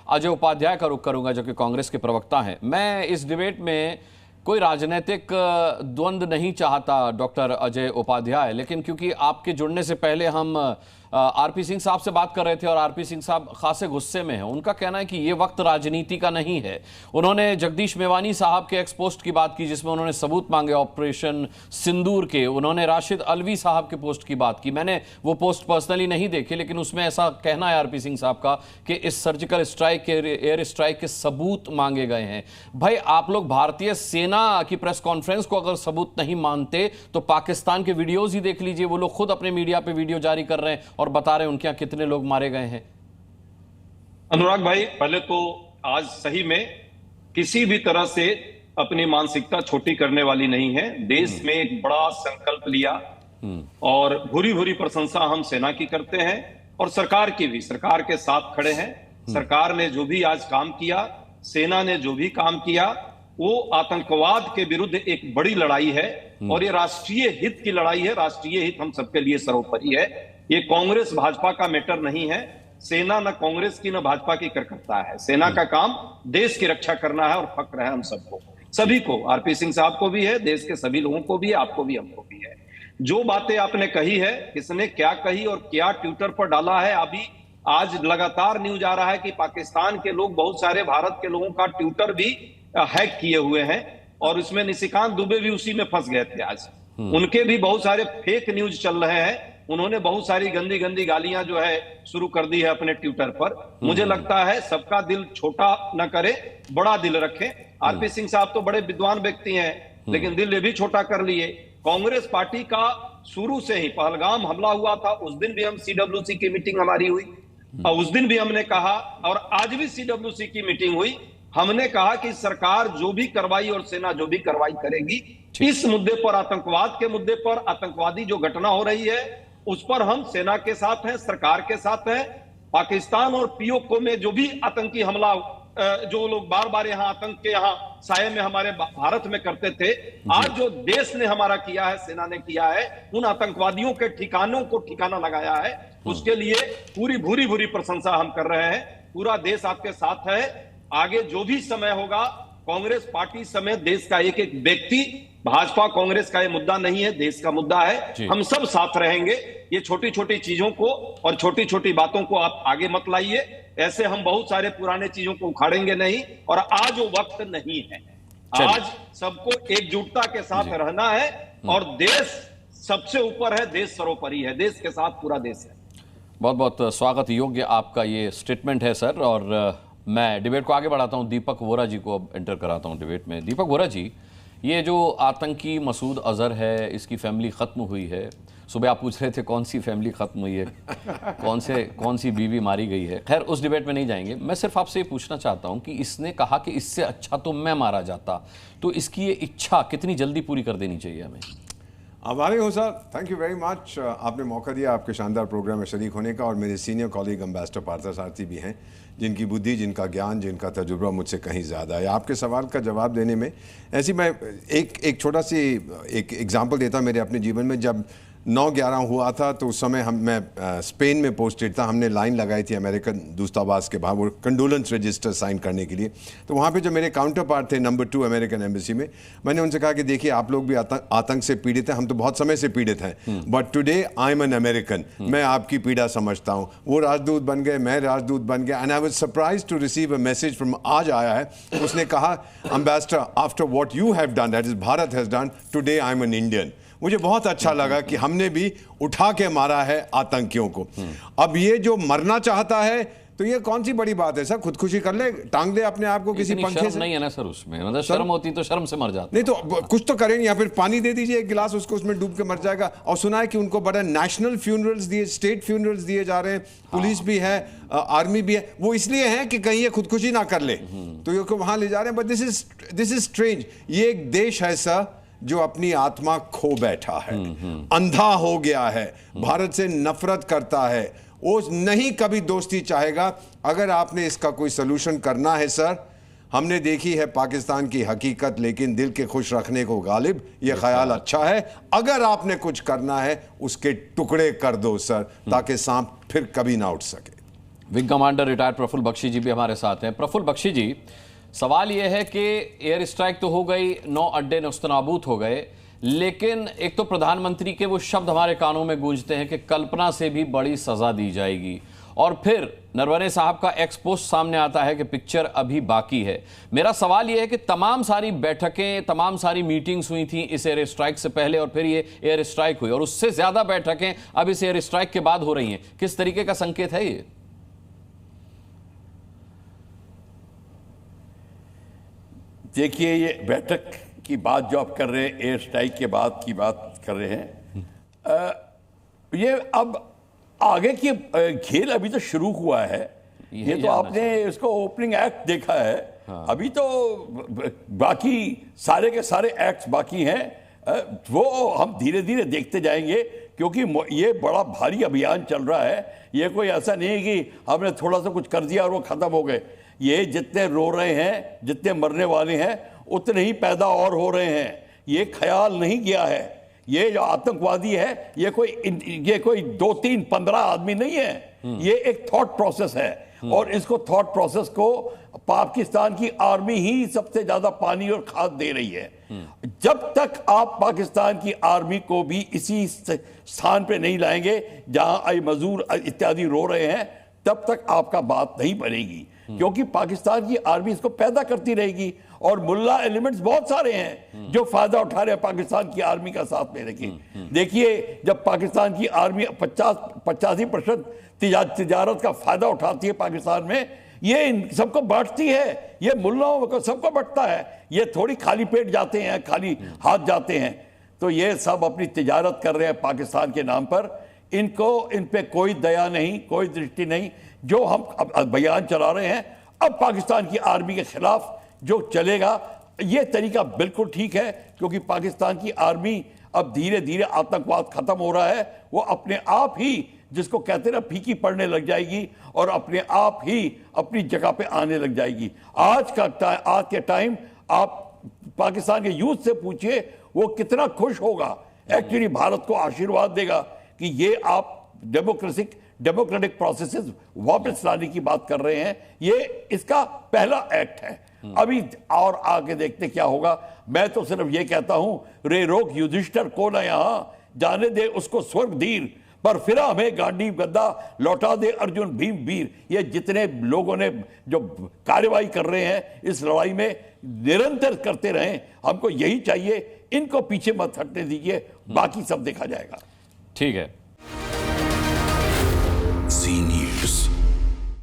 अजय उपाध्याय का रुख करूंगा जो कि कांग्रेस के प्रवक्ता हैं। मैं इस डिबेट में कोई राजनीतिक द्वंद्व नहीं चाहता डॉक्टर अजय उपाध्याय, लेकिन क्योंकि आपके जुड़ने से पहले हम आरपी सिंह साहब से बात कर रहे थे और आरपी सिंह साहब खासे गुस्से में हैं। उनका कहना है कि ये वक्त राजनीति का नहीं है। उन्होंने जगदीश मेवानी साहब के एक्स पोस्ट की बात की जिसमें उन्होंने सबूत मांगे ऑपरेशन सिंदूर के। उन्होंने राशिद अलवी साहब के पोस्ट की बात की। मैंने वो पोस्ट पर्सनली नहीं देखे, लेकिन उसमें ऐसा कहना है आरपी सिंह साहब का कि इस सर्जिकल स्ट्राइक के, एयर स्ट्राइक के सबूत मांगे गए हैं। भाई, आप लोग भारतीय सेना की प्रेस कॉन्फ्रेंस को अगर सबूत नहीं मानते तो पाकिस्तान के वीडियोज ही देख लीजिए। वो लोग खुद अपने मीडिया पे वीडियो जारी कर रहे हैं और बता रहे हैं उनके यहां कितने लोग मारे गए हैं। अनुराग भाई, पहले तो आज सही में किसी भी तरह से अपनी मानसिकता छोटी करने वाली नहीं है। देश में एक बड़ा संकल्प लिया और भूरी भूरी प्रशंसा हम सेना की करते हैं और सरकार की भी। सरकार के साथ खड़े हैं। सरकार ने जो भी आज काम किया, सेना ने जो भी काम किया, वो आतंकवाद के विरुद्ध एक बड़ी लड़ाई है और ये राष्ट्रीय हित की लड़ाई है। राष्ट्रीय हित हम सबके लिए सर्वोपरि है। ये कांग्रेस भाजपा का मैटर नहीं है। सेना न कांग्रेस की न भाजपा की कर सकता है। सेना का काम देश की रक्षा करना है और फक्र है हम सबको, सभी को। आरपी सिंह साहब को भी है, देश के सभी लोगों को भी है, आपको भी, हमको भी है। जो बातें आपने कही है, किसने क्या कही और क्या ट्विटर पर डाला है, अभी आज लगातार न्यूज आ रहा है कि पाकिस्तान के लोग, बहुत सारे भारत के लोगों का ट्विटर भी हैक किए हुए हैं और उसमें निशिकांत दुबे भी उसी में फंस गए थे। आज उनके भी बहुत सारे फेक न्यूज चल रहे हैं। उन्होंने बहुत सारी गंदी गंदी गालियां जो है शुरू कर दी है अपने ट्विटर पर। मुझे लगता है सबका दिल छोटा न करे, बड़ा दिल रखे। आरपी सिंह साहब तो बड़े विद्वान व्यक्ति हैं, लेकिन दिल ये भी छोटा कर लिए। कांग्रेस पार्टी का शुरू से ही, पहलगाम हमला हुआ था उस दिन भी हम सीडब्ल्यूसी की मीटिंग हमारी हुई और उस दिन भी हमने कहा, और आज भी सीडब्ल्यूसी की मीटिंग हुई, हमने कहा कि सरकार जो भी कार्रवाई और सेना जो भी कार्रवाई करेगी इस मुद्दे पर, आतंकवाद के मुद्दे पर, आतंकवादी जो घटना हो रही है उस पर हम सेना के साथ हैं, सरकार के साथ हैं। पाकिस्तान और पीओके में जो भी आतंकी हमला, जो लोग बार बार यहाँ आतंक के यहाँ साये में हमारे भारत में करते थे, आज जो देश ने हमारा किया है, सेना ने किया है, उन आतंकवादियों के ठिकानों को ठिकाना लगाया है, उसके लिए पूरी भूरी भूरी प्रशंसा हम कर रहे हैं। पूरा देश आपके साथ है। आगे जो भी समय होगा, कांग्रेस पार्टी समेत देश का एक एक व्यक्ति, भाजपा कांग्रेस का ये मुद्दा नहीं है, देश का मुद्दा है, हम सब साथ रहेंगे। ये छोटी छोटी चीजों को और छोटी छोटी बातों को आप आगे मत लाइए। ऐसे हम बहुत सारे पुराने चीजों को उखाड़ेंगे नहीं, और आज वो वक्त नहीं है। आज सबको एकजुटता के साथ रहना है और देश सबसे ऊपर है, देश सर्वोपरि है, देश के साथ पूरा देश है। बहुत बहुत स्वागत योग्य आपका ये स्टेटमेंट है सर। और मैं डिबेट को आगे बढ़ाता हूं, दीपक वोरा जी को अब एंटर कराता हूं डिबेट में। दीपक वोरा जी, ये जो आतंकी मसूद अजहर है, इसकी फैमिली ख़त्म हुई है। सुबह आप पूछ रहे थे कौन सी फैमिली ख़त्म हुई है, कौन सी बीवी मारी गई है। खैर, उस डिबेट में नहीं जाएंगे। मैं सिर्फ आपसे ये पूछना चाहता हूँ कि इसने कहा कि इससे अच्छा तो मैं मारा जाता, तो इसकी ये इच्छा कितनी जल्दी पूरी कर देनी चाहिए हमें? आभारी हो sir, thank you very much. आपने मौका दिया आपके शानदार प्रोग्राम में शरीक होने का। और मेरे सीनियर कॉलीग एम्बेसडर पार्थसारथी भी हैं, जिनकी बुद्धि, जिनका ज्ञान, जिनका तजुर्बा मुझसे कहीं ज़्यादा है। आपके सवाल का जवाब देने में ऐसी मैं एक छोटा सी एक एग्जांपल देता मेरे अपने जीवन में। जब 9/11 हुआ था तो उस समय मैं स्पेन में पोस्टेड था। हमने लाइन लगाई थी अमेरिकन दूतावास के बाहर, वो कंडोलेंस रजिस्टर साइन करने के लिए। तो वहाँ पे जो मेरे काउंटर पार्ट थे नंबर 2 अमेरिकन एम्बेसी में, मैंने उनसे कहा कि देखिए आप लोग भी आतंक से पीड़ित हैं, हम तो बहुत समय से पीड़ित हैं, but today I am an American. मैं आपकी पीड़ा समझता हूँ। वो राजदूत बन गए, मैं राजदूत बन गया, and I was surprise to receive a message from, आज आया है, उसने कहा ambassador after what you have done, that is Bharat has done, today I am an Indian. मुझे बहुत अच्छा लगा कि हमने भी उठा के मारा है आतंकियों को। अब ये जो मरना चाहता है तो ये कौन सी बड़ी बात है सर, खुदकुशी कर ले, टांग ले अपने आप को किसी पंखे से। नहीं है ना सर उसमें, मतलब शर्म होती तो शर्म से मर जाता। नहीं तो कुछ तो करें, या फिर पानी दे दीजिए एक गिलास उसको, उसमें डूब के मर जाएगा। और सुना है कि उनको बड़ा नेशनल फ्यूनरल्स दिए, स्टेट फ्यूनरल्स दिए जा रहे हैं, पुलिस भी है, आर्मी भी है। वो इसलिए है कि कहीं ये खुदकुशी ना कर ले, तो ये वहां ले जा रहे हैं। But this is strange. ये एक देश है सर जो अपनी आत्मा खो बैठा है, अंधा हो गया है, भारत से नफरत करता है, वो नहीं कभी दोस्ती चाहेगा। अगर आपने इसका कोई सलूशन करना है सर, हमने देखी है पाकिस्तान की हकीकत, लेकिन दिल के खुश रखने को गालिब, ये ख्याल अच्छा है। अगर आपने कुछ करना है उसके टुकड़े कर दो सर, ताकि सांप फिर कभी ना उठ सके। Wing commander retired Praful Bakshi ji भी हमारे साथ हैं। प्रफुल्ल बख्शी जी, सवाल यह है कि एयर स्ट्राइक तो हो गई, 9 अड्डे नस्तनाबूद हो गए, लेकिन एक तो प्रधानमंत्री के वो शब्द हमारे कानों में गूंजते हैं कि कल्पना से भी बड़ी सजा दी जाएगी, और फिर नरवणे साहब का एक्सपोस्ट सामने आता है कि पिक्चर अभी बाकी है। मेरा सवाल यह है कि तमाम सारी बैठकें, तमाम सारी मीटिंग्स हुई थी इस एयर स्ट्राइक से पहले, और फिर ये एयर स्ट्राइक हुई, और उससे ज्यादा बैठकें अब इस एयर स्ट्राइक के बाद हो रही हैं। किस तरीके का संकेत है ये? देखिए, ये बैठक की बात जो आप कर रहे हैं, एयर स्ट्राइक के बाद की बात कर रहे हैं, ये अब आगे की खेल अभी तो शुरू हुआ है। ये तो आपने इसको ओपनिंग एक्ट देखा है। हाँ। अभी तो बाकी सारे के सारे एक्ट्स बाकी हैं, वो हम धीरे धीरे देखते जाएंगे, क्योंकि ये बड़ा भारी अभियान चल रहा है। ये कोई ऐसा नहीं है कि हमने थोड़ा सा कुछ कर दिया और वो खत्म हो गए। ये जितने रो रहे हैं, जितने मरने वाले हैं, उतने ही पैदा और हो रहे हैं। ये ख्याल नहीं गया है। ये जो आतंकवादी है, ये कोई 2, 3, 15 आदमी नहीं है। ये एक थॉट प्रोसेस है, और इसको थॉट प्रोसेस को पाकिस्तान की आर्मी ही सबसे ज्यादा पानी और खाद दे रही है। जब तक आप पाकिस्तान की आर्मी को भी इसी स्थान पे नहीं लाएंगे जहां आई मजदूर इत्यादि रो रहे हैं, तब तक आपका बात नहीं बनेगी, क्योंकि पाकिस्तान की आर्मी इसको पैदा करती रहेगी, और मुल्ला एलिमेंट्स बहुत सारे हैं जो फायदा उठा रहे हैं पाकिस्तान की आर्मी का साथ में रखे। देखिए, जब पाकिस्तान की आर्मी 85% तिजारत का फायदा उठाती है पाकिस्तान में, ये इन सबको बांटती है, ये मुल्लाओं को सबको बांटता है। ये थोड़ी खाली पेट जाते हैं, खाली हाथ जाते हैं। तो ये सब अपनी तिजारत कर रहे हैं पाकिस्तान के नाम पर। इन पे कोई दया नहीं, कोई दृष्टि नहीं। जो हम अब बयान चला रहे हैं, अब पाकिस्तान की आर्मी के खिलाफ जो चलेगा, ये तरीका बिल्कुल ठीक है, क्योंकि पाकिस्तान की आर्मी अब धीरे धीरे आतंकवाद खत्म हो रहा है। वो अपने आप ही, जिसको कहते हैं ना, फीकी पड़ने लग जाएगी, और अपने आप ही अपनी जगह पे आने लग जाएगी। आज के टाइम आप पाकिस्तान के यूथ से पूछिए, वो कितना खुश होगा, एक्चुअली भारत को आशीर्वाद देगा कि ये आप डेमोक्रेटिक प्रोसेसेस वापस लाने की बात कर रहे हैं। ये इसका पहला एक्ट है। अभी और आगे देखते क्या होगा। मैं तो सिर्फ ये कहता हूं, रे रोक युधिष्ठिर को न यहां, जाने दे उसको स्वर्ग धीर, पर फिर हमें गांडी गद्दा, लौटा दे अर्जुन भीम वीर। ये जितने लोगों ने जो कार्रवाई कर रहे हैं इस लड़ाई में, निरंतर करते रहें। हमको यही चाहिए, इनको पीछे मत हटने दीजिए, बाकी सब देखा जाएगा। ठीक है।